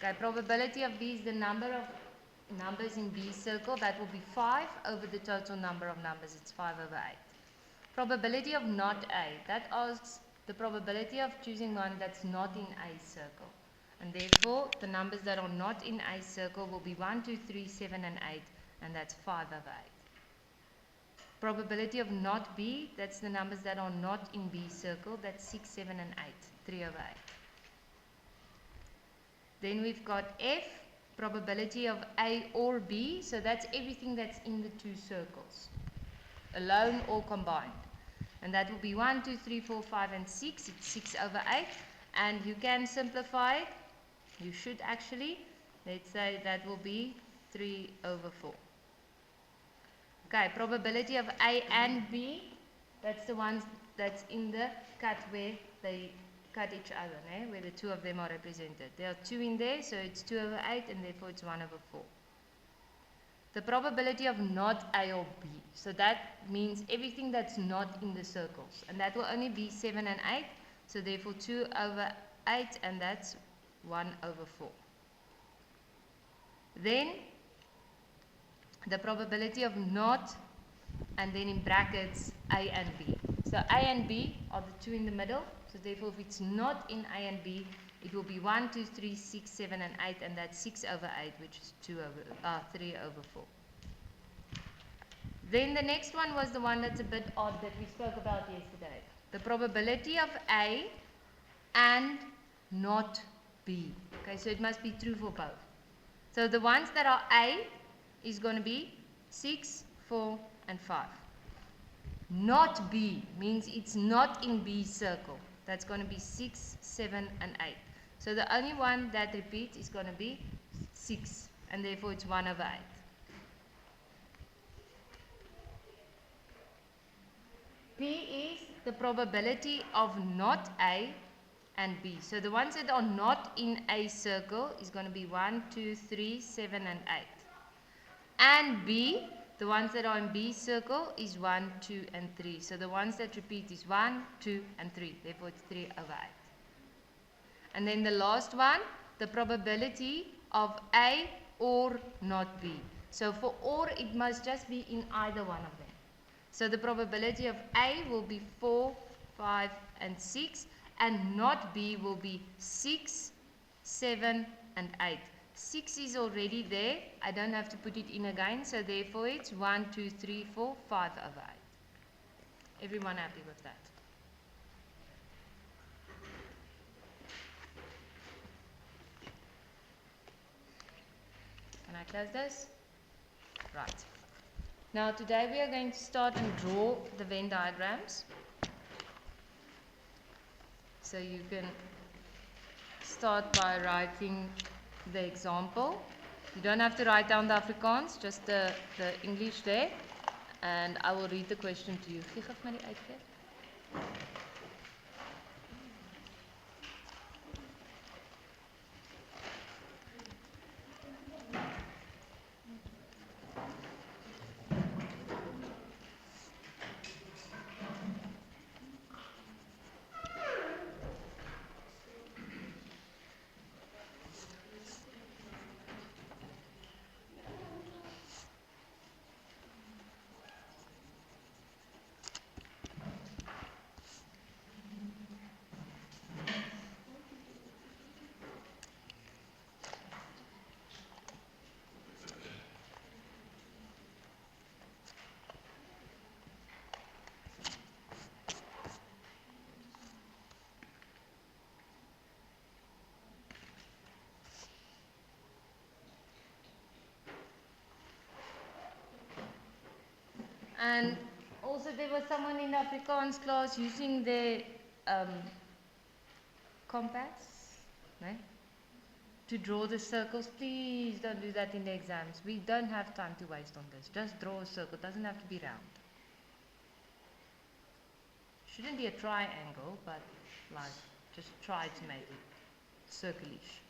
Okay, probability of B is the number of numbers in B's circle. That will be 5 over the total number of numbers. It's 5 over 8. Probability of not A. That asks the probability of choosing one that's not in A's circle. And therefore, the numbers that are not in A's circle will be 1, 2, 3, 7, and 8. And that's 5 over 8. Probability of not B. That's the numbers that are not in B's circle. That's 6, 7, and 8. 3 over 8. Then we've got F, probability of A or B. So that's everything that's in the two circles, alone or combined. And that will be 1, 2, 3, 4, 5, and 6. It's 6 over 8. And you can simplify it. You should actually. Let's say that will be 3 over 4. Okay, probability of A and B. That's the ones that's in the cut where they cut each other, where the two of them are represented. There are 2 in there, so it's 2 over 8, and therefore it's 1 over 4. The probability of not A or B. So that means everything that's not in the circles. And that will only be 7 and 8. So therefore 2 over 8, and that's 1 over 4. Then the probability of not, and then in brackets, A and B. So A and B are the 2 in the middle. So therefore, if it's not in A and B, it will be 1, 2, 3, 6, 7, and 8, and that's 6 over 8, which is 3 over 4. Then the next one was the one that's a bit odd that we spoke about yesterday. The probability of A and not B. Okay, so it must be true for both. So the ones that are A is going to be 6, 4, and 5. Not B means it's not in B's circle. That's going to be 6, 7, and 8. So the only one that repeats is going to be 6, and therefore it's 1 over 8. P is the probability of not A and B. So the ones that are not in A circle is going to be 1, 2, 3, 7, and 8. And B, the ones that are in B circle is 1, 2, and 3. So the ones that repeat is 1, 2, and 3. Therefore it's 3 over 8. And then the last one, the probability of A or not B. So for or, it must just be in either one of them. So the probability of A will be 4, 5, and 6. And not B will be 6, 7, and 8. 6 is already there. I don't have to put it in again. So therefore it's 1, 2, 3, 4, 5 over 8. Everyone happy with that? Can I close this? Right. Now today we are going to start and draw the Venn diagrams. So you can start by writing the example. You don't have to write down the Afrikaans, just the English there. And I will read the question to you. Geef my die uitkeer. And also there was someone in the Afrikaans class using their compass, right, to draw the circles. Please don't do that in the exams. We don't have time to waste on this. Just draw a circle. It doesn't have to be round. Shouldn't be a triangle, but like just try to make it circle-ish.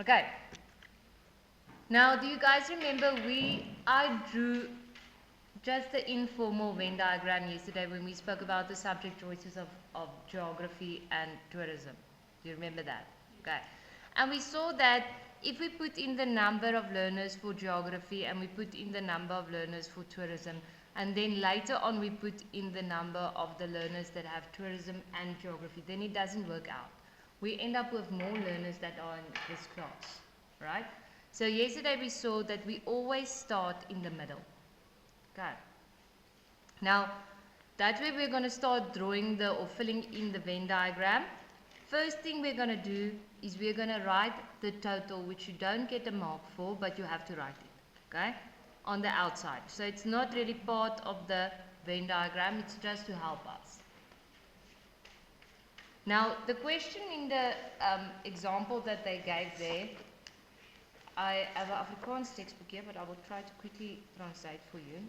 Okay. Now, do you guys remember I drew just the informal Venn diagram yesterday when we spoke about the subject choices of geography and tourism? Do you remember that? Okay. And we saw that if we put in the number of learners for geography and we put in the number of learners for tourism, and then later on we put in the number of the learners that have tourism and geography, then it doesn't work out. We end up with more learners that are in this class, right? So yesterday we saw that we always start in the middle. Okay. Now, that way we're going to start drawing or filling in the Venn diagram. First thing we're going to do is we're going to write the total, which you don't get a mark for, but you have to write it, okay, on the outside. So it's not really part of the Venn diagram, it's just to help us. Now, the question in the example that they gave there, I have an Afrikaans textbook here, but I will try to quickly translate for you.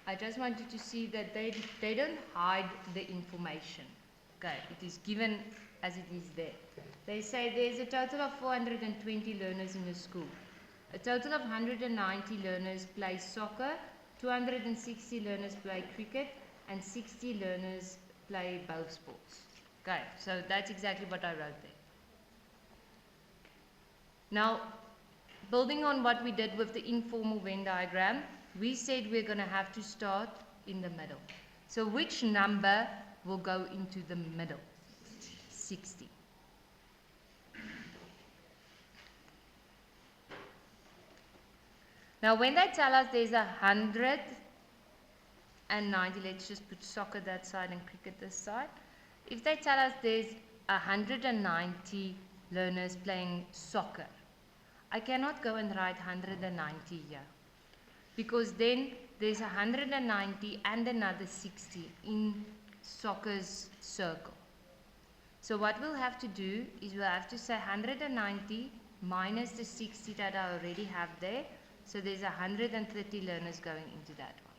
I just want you to see that they don't hide the information. Okay, it is given as it is there. They say there's a total of 420 learners in the school. A total of 190 learners play soccer, 260 learners play cricket, and 60 learners play both sports. Okay, so that's exactly what I wrote there. Now, building on what we did with the informal Venn diagram, we said we're going to have to start in the middle. So which number will go into the middle? 60. Now, when they tell us there's 190, let's just put soccer that side and cricket this side. If they tell us there's 190 learners playing soccer, I cannot go and write 190 here, because then there's 190 and another 60 in soccer's circle. So what we'll have to do is we'll have to say 190 minus the 60 that I already have there. So there's 130 learners going into that one.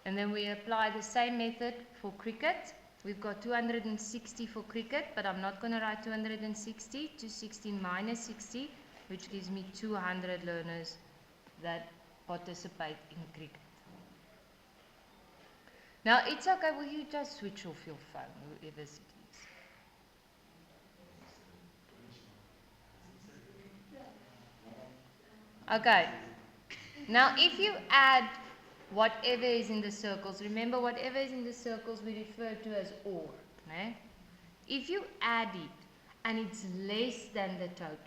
And then we apply the same method for cricket. We've got 260 for cricket, but I'm not going to write 260. 260 minus 60, which gives me 200 learners that participate in cricket. Now, it's okay. Will you just switch off your phone, whoever it is? Okay. Now, if you add whatever is in the circles, remember whatever is in the circles we refer to as OR. Eh? If you add it and it's less than the total,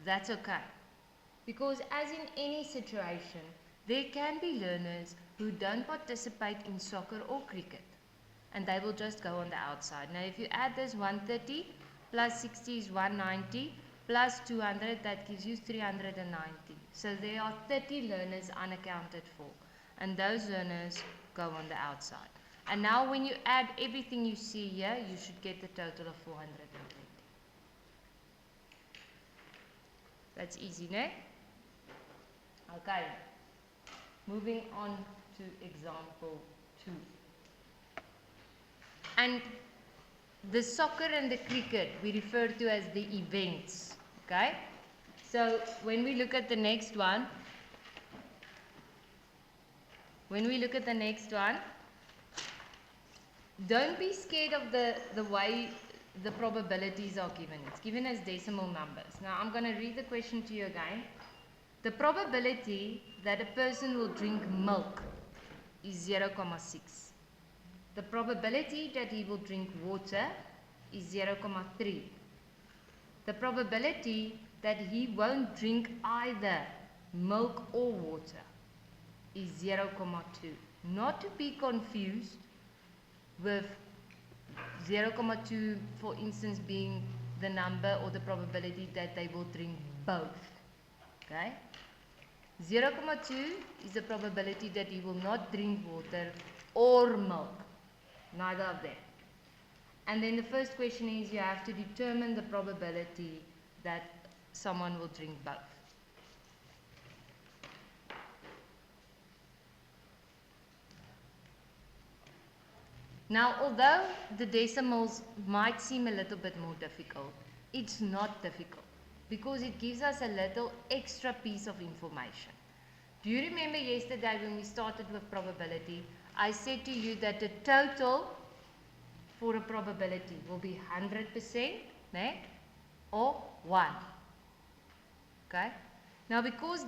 that's okay. Because as in any situation, there can be learners who don't participate in soccer or cricket, and they will just go on the outside. Now, if you add this 130 plus 60 is 190 plus 200, that gives you 390. So there are 30 learners unaccounted for, and those learners go on the outside. And now when you add everything you see here, you should get the total of 420. That's easy, no? Okay. Moving on to example 2. And the soccer and the cricket we refer to as the events. Okay? So when we look at the next one, don't be scared of the way the probabilities are given. It's given as decimal numbers. Now I'm going to read the question to you again. The probability that a person will drink milk is 0.6. The probability that he will drink water is 0.3. The probability that he won't drink either milk or water is 0.2. Not to be confused with 0.2, for instance, being the number or the probability that they will drink both. Okay? 0.2 is the probability that he will not drink water or milk. Neither of them. And then the first question is you have to determine the probability that someone will drink both. Now, although the decimals might seem a little bit more difficult, it's not difficult because it gives us a little extra piece of information. Do you remember yesterday when we started with probability, I said to you that the total for a probability will be 100%, né? Or 1. Okay? Now, because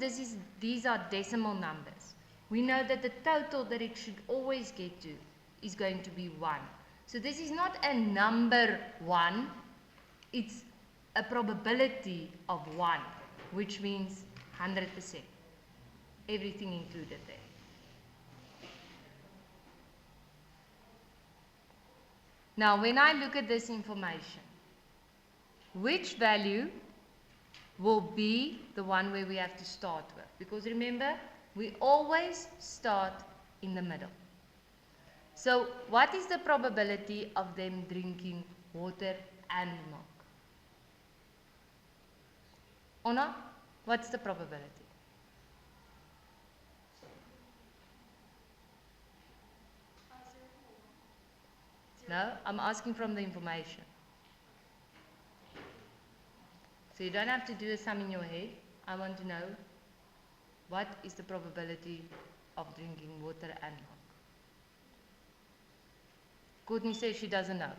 these are decimal numbers, we know that the total that it should always get to is going to be 1. So this is not a number 1, it's a probability of 1, which means 100%. Everything included there. Now, when I look at this information, which value will be the one where we have to start with? Because remember, we always start in the middle. So, what is the probability of them drinking water and milk? Ona, what's the probability? No, I'm asking from the information. So you don't have to do a sum in your head. I want to know what is the probability of drinking water and milk. Courtney says she doesn't know.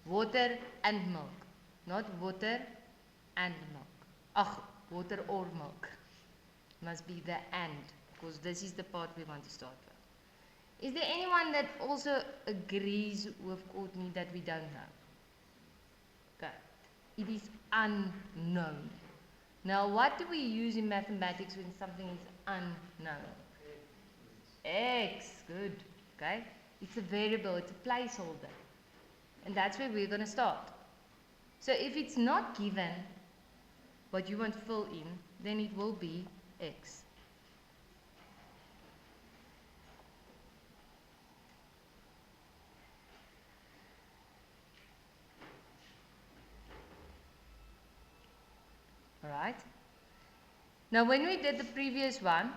Water and milk, not water and milk. Ach, water or milk. Must be the and, because this is the part we want to start with. Is there anyone that also agrees with Courtney that we don't know? Okay. It is unknown. Now, what do we use in mathematics when something is unknown? X. Good. Okay. It's a variable. It's a placeholder. And that's where we're going to start. So if it's not given what you want to fill in, then it will be X. Alright. Now when we did the previous one,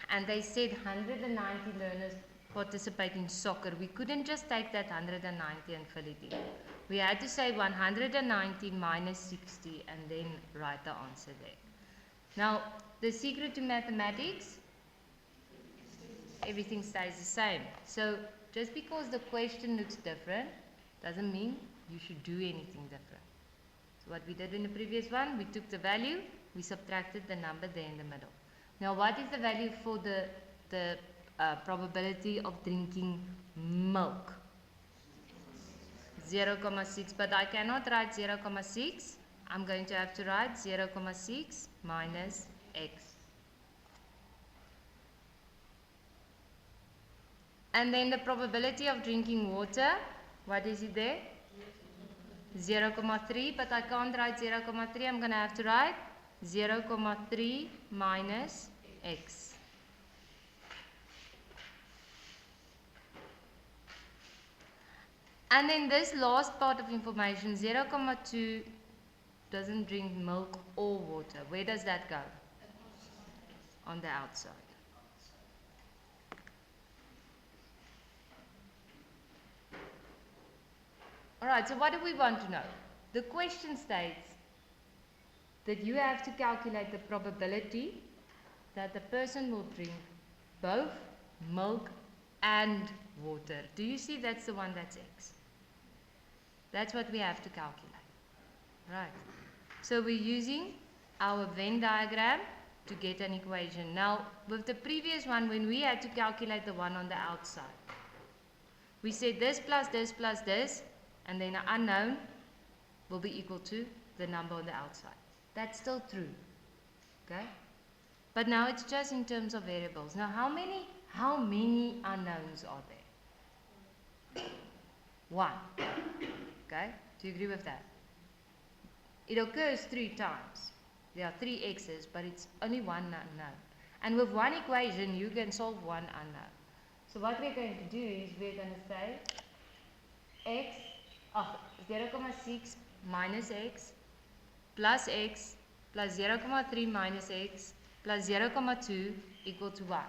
and they said 190 learners participate in soccer, we couldn't just take that 190 and fill it in. We had to say 190 minus 60 and then write the answer there. Now, the secret to mathematics, everything stays the same. So, just because the question looks different, doesn't mean you should do anything different. So, what we did in the previous one, we took the value, we subtracted the number there in the middle. Now, what is the value for the probability of drinking milk? 0,6, but I cannot write 0,6. I'm going to have to write 0,6 minus x. And then the probability of drinking water, what is it there? 0,3, but I can't write 0,3. I'm going to have to write 0,3 minus x. And then this last part of information, 0,2 doesn't drink milk or water. Where does that go? On the outside. Alright, so what do we want to know? The question states that you have to calculate the probability that the person will drink both milk and water. Do you see that's the one that's x? That's what we have to calculate. Right. So we're using our Venn diagram to get an equation. Now, with the previous one, when we had to calculate the one on the outside, we said this plus this plus this, and then an unknown will be equal to the number on the outside. That's still true. Okay? But now it's just in terms of variables. Now, how many unknowns are there? 1. Okay? Do you agree with that? It occurs 3 times. There are 3 x's, but it's only 1 unknown. And with one equation, you can solve 1 unknown. So what we're going to do is we're going to say x, 0,6 minus x plus x plus 0,3 minus x plus 0,2 equal to 1.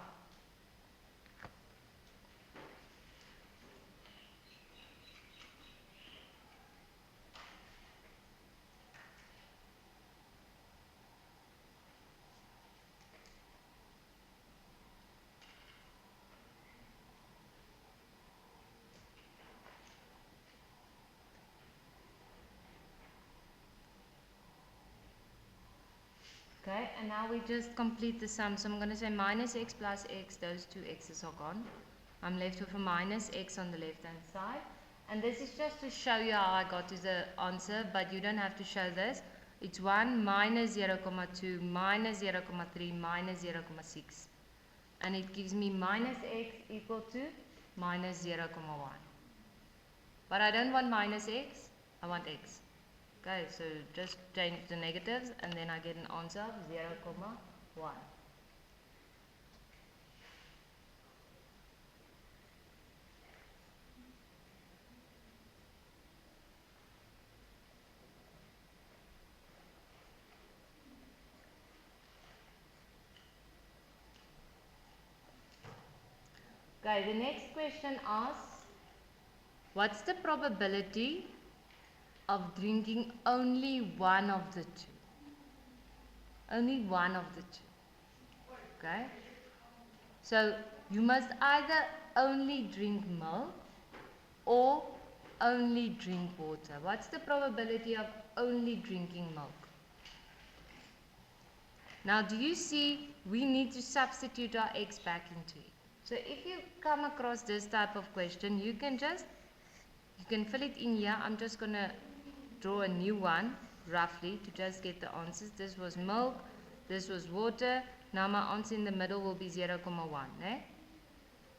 Okay, and now we just complete the sum. So I'm going to say minus x plus x, those two x's are gone. I'm left with a minus x on the left hand side. And this is just to show you how I got to the answer, but you don't have to show this. It's 1 minus 0,2 minus 0,3 minus 0,6. And it gives me minus x equal to minus 0,1. But I don't want minus x, I want x. Okay, so just change the negatives and then I get an answer of 0,1. Okay, the next question asks, what's the probability of drinking only one of the two? Only one of the two. Okay? So you must either only drink milk or only drink water. What's the probability of only drinking milk? Now do you see we need to substitute our x back into it. So if you come across this type of question, you can fill it in here. I'm just going to draw a new one roughly to just get the answers. This was milk, this was water. Now my answer in the middle will be 0,1. Eh?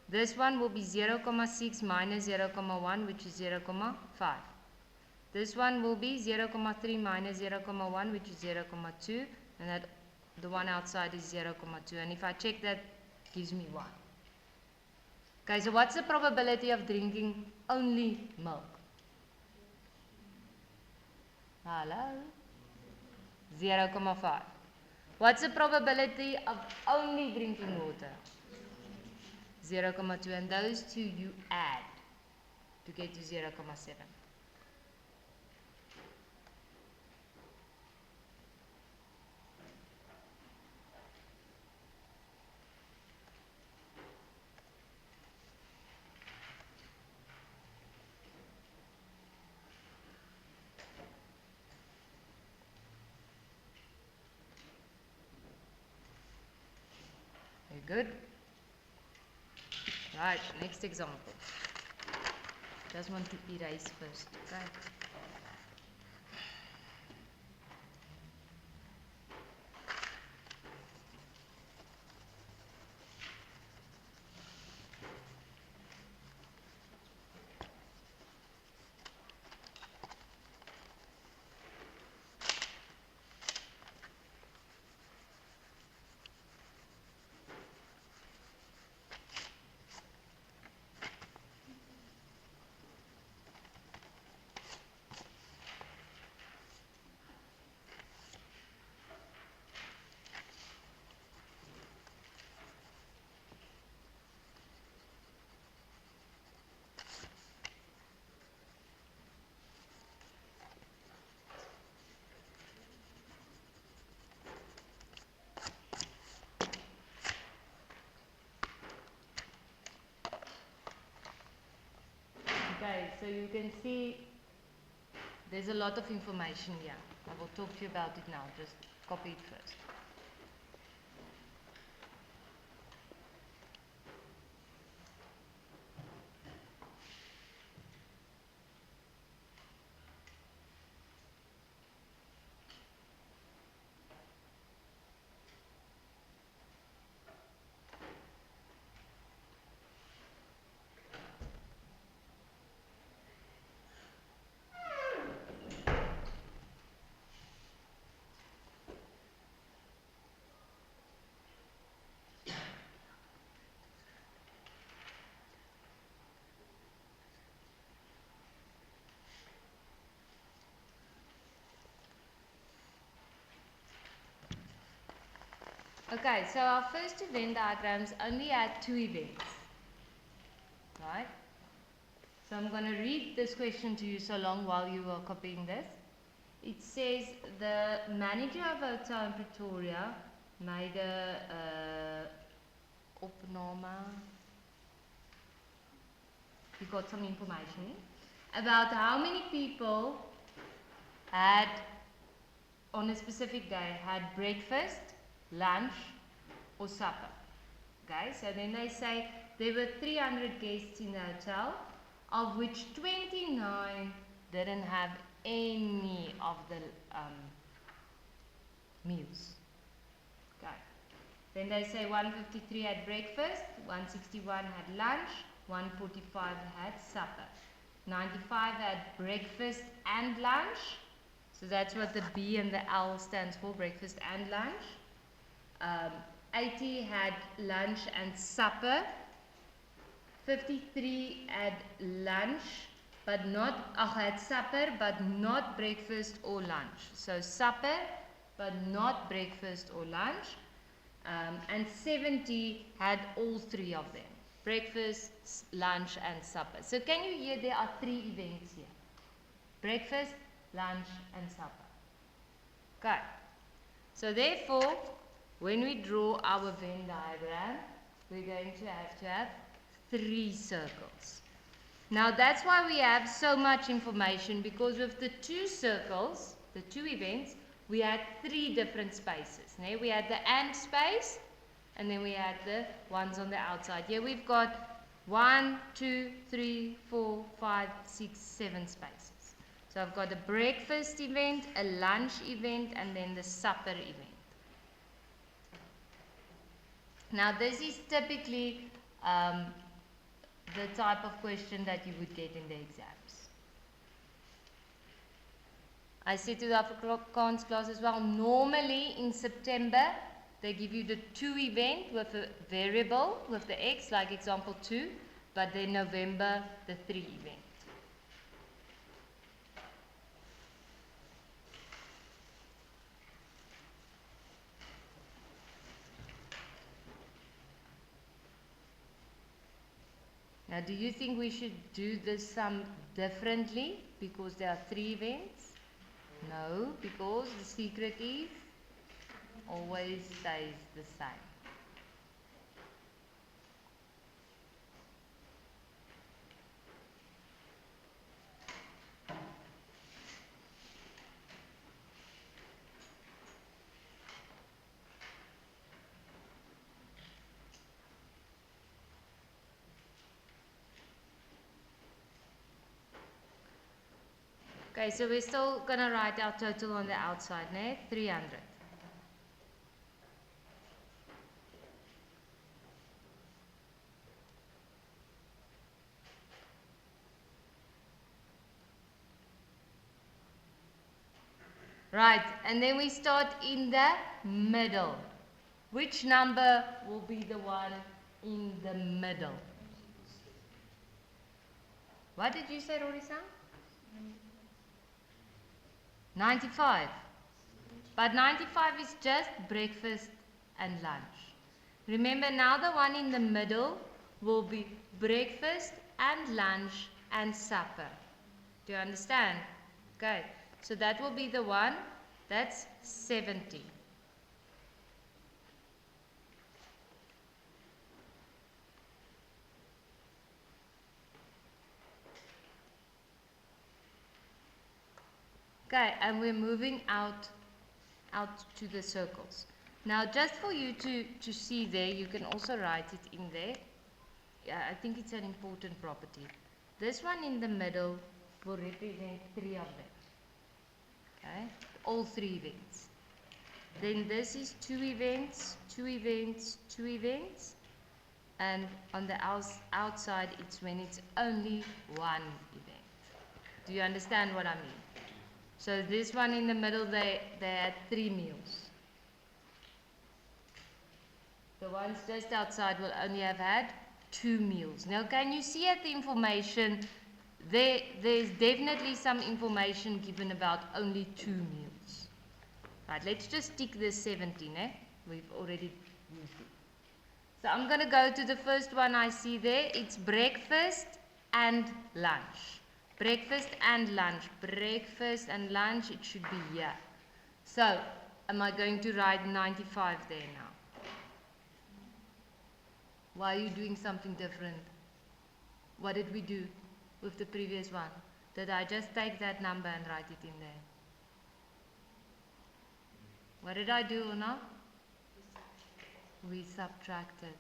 This one will be 0,6 minus 0,1, which is 0,5. This one will be 0,3 minus 0,1, which is 0,2, and that the one outside is 0,2. And if I check that, it gives me 1. Okay, so what's the probability of drinking only milk? Hello? 0,5. What's the probability of only drinking water? 0,2. And those two you add to get to 0,7. Very good. Right, next example. Just want to erase first. Okay. Okay, so you can see there's a lot of information here. I will talk to you about it now. Just copy it first. Okay, so our first two Venn diagrams only had two events. Right? So I'm going to read this question to you so long while you are copying this. It says the manager of a hotel in Pretoria made a opname. He got some information about how many people had on a specific day had breakfast, lunch or supper. Okay, so then they say there were 300 guests in the hotel, of which 29 didn't have any of the meals. Okay. Then they say 153 had breakfast, 161 had lunch, 145 had supper. 95 had breakfast and lunch. So that's what the B and the L stands for, breakfast and lunch. 80 had lunch and supper. 53 had lunch, but not, had supper, but not breakfast or lunch. So supper, but not breakfast or lunch. And 70 had all three of them, breakfast, lunch and supper. So can you hear there are three events here? Breakfast, lunch and supper. Okay. So therefore, when we draw our Venn diagram, we're going to have three circles. Now that's why we have so much information, because with the two circles, the two events, we had three different spaces. We had the and space, and then we had the ones on the outside. Here we've got 1, 2, 3, 4, 5, 6, 7 spaces. So I've got a breakfast event, a lunch event, and then the supper event. Now this is typically the type of question that you would get in the exams. I said to the Afrikaans class as well, normally in September they give you the 2 event with a variable with the X, like example 2, but then November the 3 event. Now, do you think we should do this sum differently because there are 3 events? No, because the secret is always stays the same. Okay, so we're still going to write our total on the outside, 300. Right, and then we start in the middle. Which number will be the one in the middle? What did you say, Rory-san? 95. But 95 is just breakfast and lunch. Remember, now the one in the middle will be breakfast and lunch and supper. Do you understand? Okay, so that will be the one that's 70. Okay, and we're moving out to the circles. Now, just for you to see there, you can also write it in there. Yeah, I think it's an important property. This one in the middle will represent 3 of them. Okay, all 3 events. Then this is 2 events, 2 events, 2 events. And on the outside, it's when it's only 1 event. Do you understand what I mean? So this one in the middle, they had 3 meals. The ones just outside will only have had 2 meals. Now, can you see at the information, there's definitely some information given about only 2 meals. Right, let's just tick this 17, We've already used it. So I'm going to go to the first one I see there. It's breakfast and lunch. Breakfast and lunch. Breakfast and lunch, it should be here. So, am I going to write 95 there now? Why are you doing something different? What did we do with the previous one? Did I just take that number and write it in there? What did I do or not? We subtracted.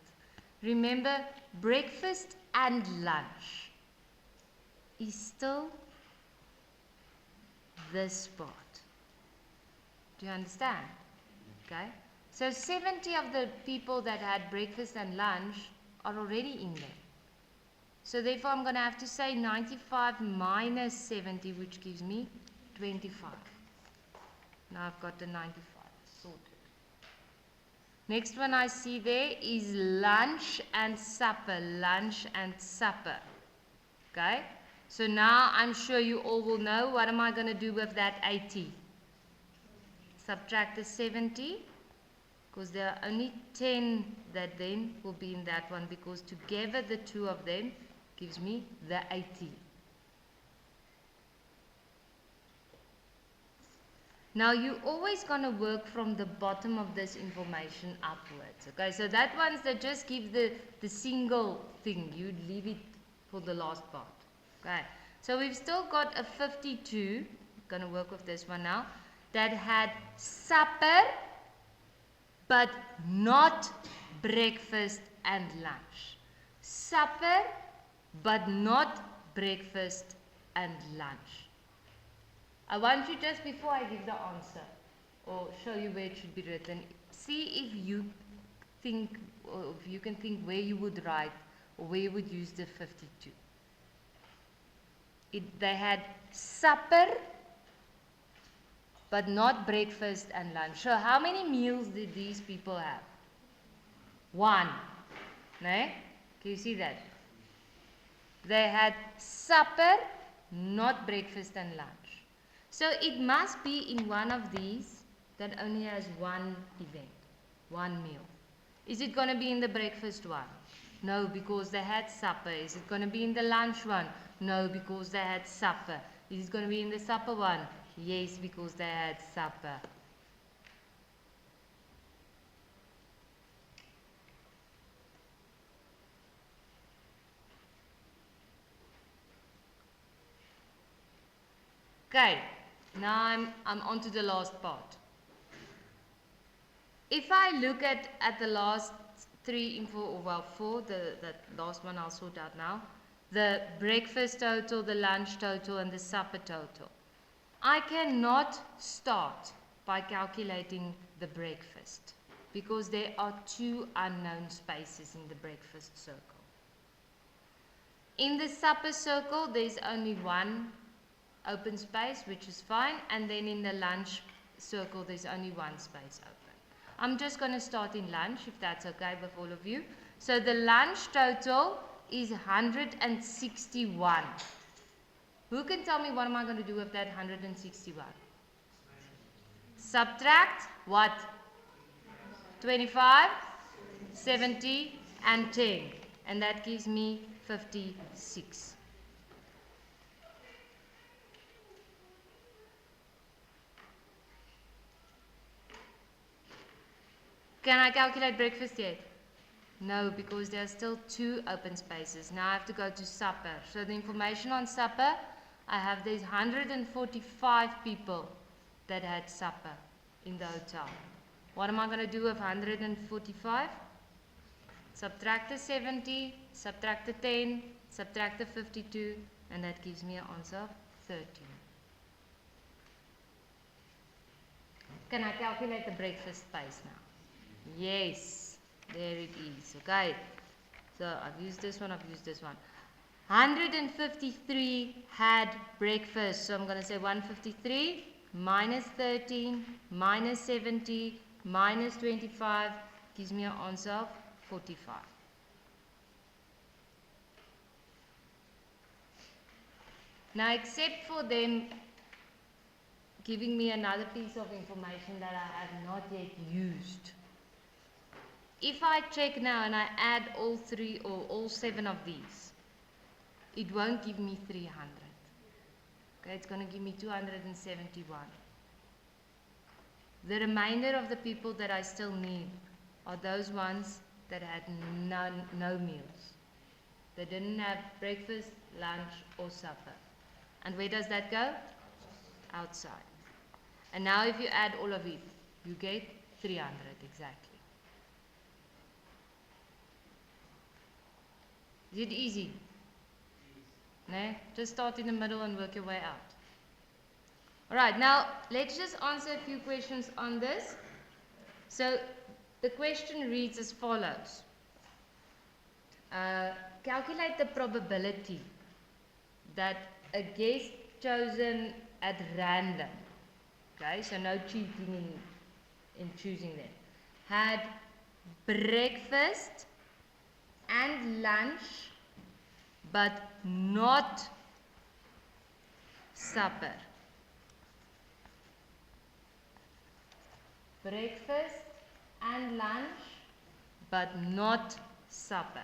Remember, breakfast and lunch is still this part. Do you understand? Okay. So 70 of the people that had breakfast and lunch are already in there. So therefore I'm going to have to say 95 minus 70, which gives me 25. Now I've got the 95 sorted. Next one I see there is lunch and supper. Lunch and supper. Okay. So now I'm sure you all will know, what am I going to do with that 80? Subtract the 70, because there are only 10 that then will be in that one, because together the two of them gives me the 80. Now you're always going to work from the bottom of this information upwards. Okay, so that one's that just give the single thing. You'd leave it for the last part. Okay, so we've still got a 52. Going to work with this one now. That had supper, but not breakfast and lunch. Supper, but not breakfast and lunch. I want you, just before I give the answer or show you where it should be written, see if you think, or if you can think where you would write or where you would use the 52. They had supper, but not breakfast and lunch. So how many meals did these people have? One. No? Can you see that? They had supper, not breakfast and lunch. So it must be in one of these that only has one event, one meal. Is it going to be in the breakfast one? No, because they had supper. Is it going to be in the lunch one? No, because they had supper. Is it going to be in the supper one? Yes, because they had supper. Okay, now I'm on to the last part. If I look at the last three four, that last one I'll sort out now. The breakfast total, the lunch total, and the supper total. I cannot start by calculating the breakfast because there are two unknown spaces in the breakfast circle. In the supper circle, there's only one open space, which is fine, and then in the lunch circle, there's only one space open. I'm just going to start in lunch, if that's okay with all of you. So the lunch total is 161. Who can tell me what am I going to do with that 161? Subtract what? 25, 70, and 10. And that gives me 56. Can I calculate breakfast yet? No, because there are still two open spaces. Now I have to go to supper. So the information on supper, I have these 145 people that had supper in the hotel. What am I going to do with 145? Subtract the 70, subtract the 10, subtract the 52, and that gives me an answer of 13. Can I calculate the breakfast space now? Yes, there it is. Okay, so I've used this one, I've used this one. 153 had breakfast, so I'm going to say 153 minus 13 minus 70 minus 25 gives me an answer of 45. Now, except for them giving me another piece of information that I have not yet used, If I check now and I add all 3 or all 7 of these, it won't give me 300. Okay, it's going to give me 271. The remainder of the people that I still need are those ones that had no meals. They didn't have breakfast, lunch, or supper. And where does that go? Outside. And now if you add all of it, you get 300 exactly. Is it easy? No? Just start in the middle and work your way out. Alright, now let's just answer a few questions on this. So the question reads as follows. Calculate the probability that a guest chosen at random, okay, so no cheating in choosing them, had breakfast and lunch but not supper. Breakfast and lunch but not supper.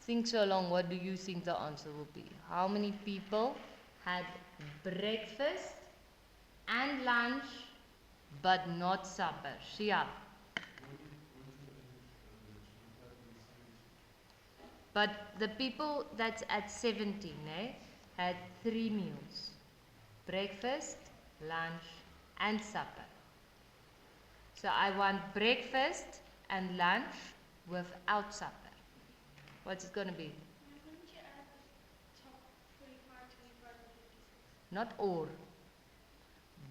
Think so long, what do you think the answer will be? How many people had breakfast and lunch but not supper? Shia. But the people that's at 17 had 3 meals. Breakfast, lunch and supper. So I want breakfast and lunch without supper. What's it going to be? Wouldn't you add the top 45, 25, and 56? Not or.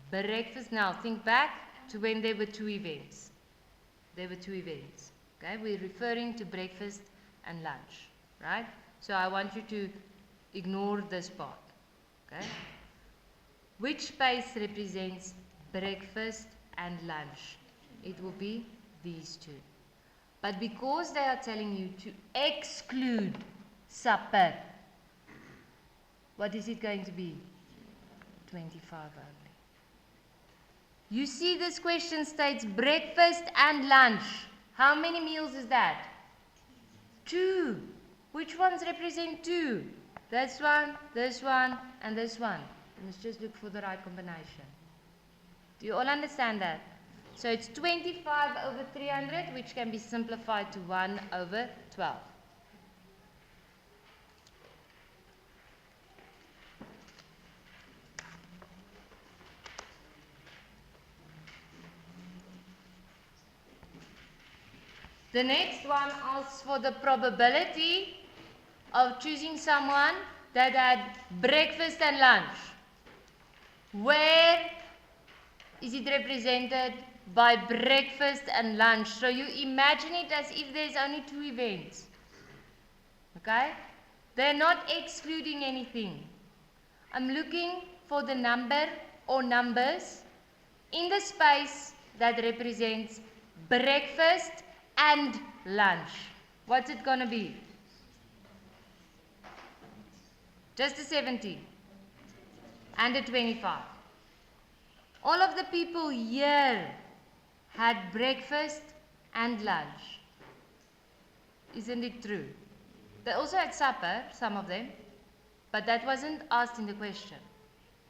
Breakfast. Now think back to when there were 2 events. There were 2 events. Okay, we're referring to breakfast and lunch, right? So I want you to ignore this part. Okay? Which space represents breakfast and lunch? It will be these 2. But because they are telling you to exclude supper, what is it going to be? 25 only. You see this question states breakfast and lunch. How many meals is that? 2. Which ones represent 2? This one, and this one. You must just look for the right combination. Do you all understand that? So it's 25 over 300, which can be simplified to 1 over 12. The next one asks for the probability of choosing someone that had breakfast and lunch. Where is it represented by breakfast and lunch? So you imagine it as if there's only 2 events. Okay? They're not excluding anything. I'm looking for the number or numbers in the space that represents breakfast and lunch. What's it going to be? Just a 70 and a 25. All of the people here had breakfast and lunch. Isn't it true? They also had supper, some of them, but that wasn't asked in the question.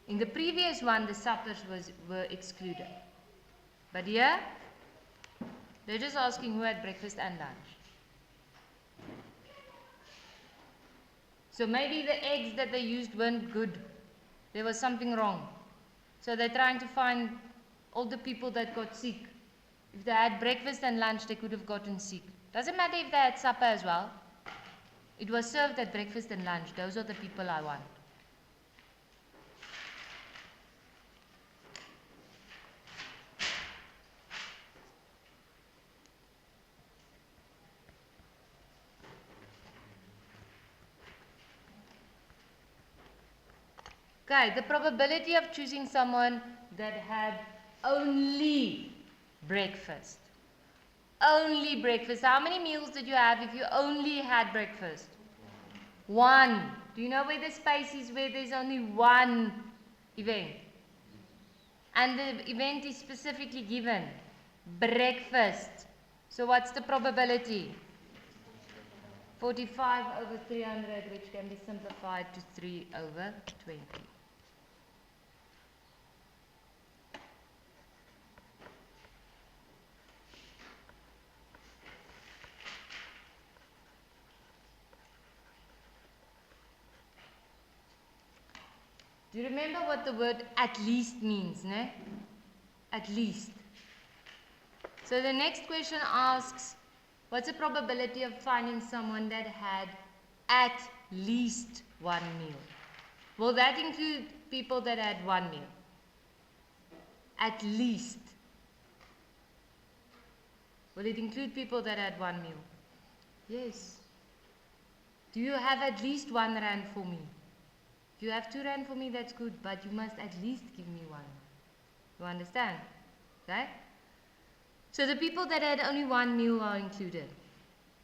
In the previous one, the suppers were excluded. But here, they're just asking who had breakfast and lunch. So maybe the eggs that they used weren't good. There was something wrong. So they're trying to find all the people that got sick. If they had breakfast and lunch, they could have gotten sick. Doesn't matter if they had supper as well. It was served at breakfast and lunch. Those are the people I want. Okay, the probability of choosing someone that had only breakfast. Only breakfast. How many meals did you have if you only had breakfast? One. Do you know where the space is where there's only one event? And the event is specifically given. Breakfast. So what's the probability? 45 over 300, which can be simplified to 3 over 20. Do you remember what the word at least means, ne? At least. So the next question asks, what's the probability of finding someone that had at least one meal? Will that include people that had one meal? At least. Will it include people that had one meal? Yes. Do you have at least 1 rand for me? If you have 2 rand for me, that's good, but you must at least give me 1. You understand? Okay? So the people that had only one meal are included.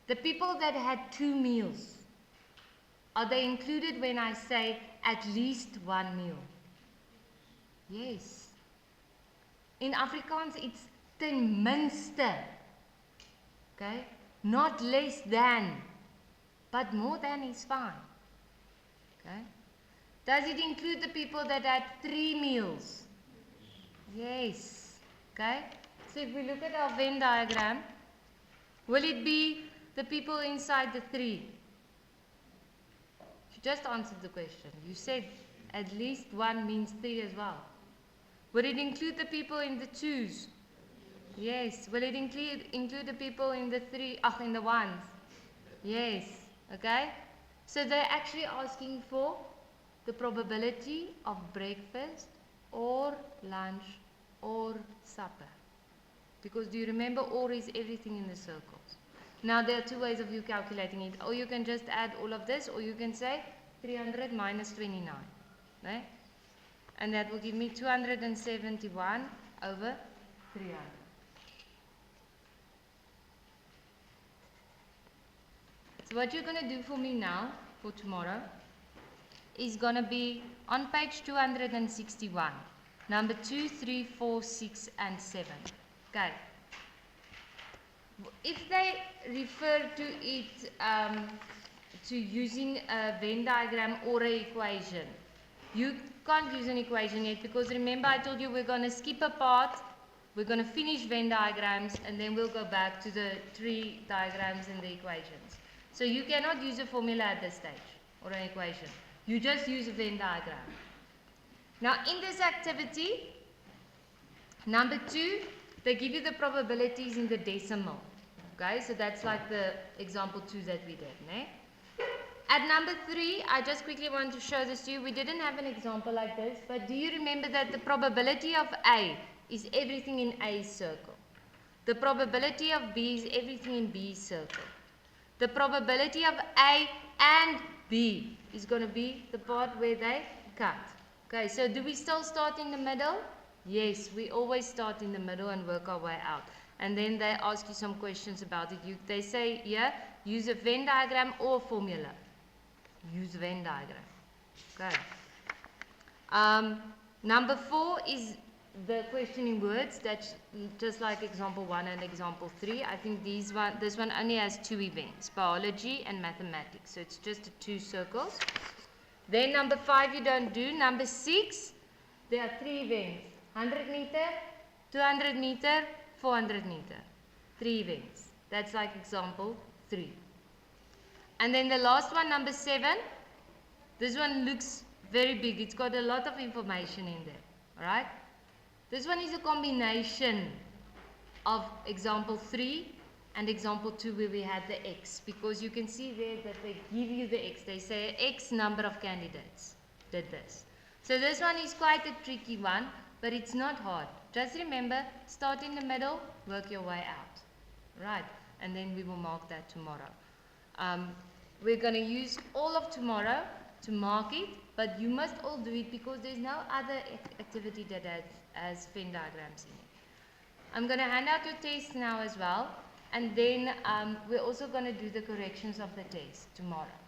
The people that had 2 meals, are they included when I say at least one meal? Yes. In Afrikaans, it's ten minste. Okay? Not less than, but more than is fine. Okay? Does it include the people that had 3 meals? Yes. Okay? So if we look at our Venn diagram, will it be the people inside the 3? You just answered the question. You said at least 1 means 3 as well. Will it include the people in the 2s? Yes. Will it include the people in the 3, in the 1s? Yes. Okay? So they're actually asking for the probability of breakfast or lunch or supper. Because do you remember or is everything in the circles? Now there are 2 ways of you calculating it. Or you can just add all of this, or you can say 300 minus 29. Right? And that will give me 271 over 300. So what you're going to do for me now, for tomorrow, is going to be on page 261. Number 2, 3, 4, 6, and 7. Okay. If they refer to it to using a Venn diagram or an equation, you can't use an equation yet because remember I told you we're going to skip a part, we're going to finish Venn diagrams, and then we'll go back to the tree diagrams and the equations. So you cannot use a formula at this stage or an equation. You just use a Venn diagram. Now in this activity, number 2, they give you the probabilities in the decimal. Okay, so that's like the example 2 that we did. Ne? At number 3, I just quickly want to show this to you. We didn't have an example like this, but do you remember that the probability of A is everything in A's circle? The probability of B is everything in B's circle. The probability of A and B is going to be the part where they cut. Okay, so do we still start in the middle? Yes, we always start in the middle and work our way out. And then they ask you some questions about it. They say here, use a Venn diagram or formula. Use Venn diagram. Okay. Number 4 is the question in words. That's just like example 1 and example 3. I think this one only has 2 events, biology and mathematics. So it's just 2 circles. Then number 5 you don't do. Number 6, there are 3 events. 100 meter, 200 meter, 400 meter. 3 events. That's like example 3. And then the last one, number 7, this one looks very big. It's got a lot of information in there. Alright? This one is a combination of example 3 and example 2 where we had the X. Because you can see there that they give you the X. They say X number of candidates did this. So this one is quite a tricky one, but it's not hard. Just remember, start in the middle, work your way out. Right? And then we will mark that tomorrow. We're going to use all of tomorrow to mark it, but you must all do it because there's no other activity that has Venn diagrams in it. I'm going to hand out your test now as well, and then we're also going to do the corrections of the test tomorrow.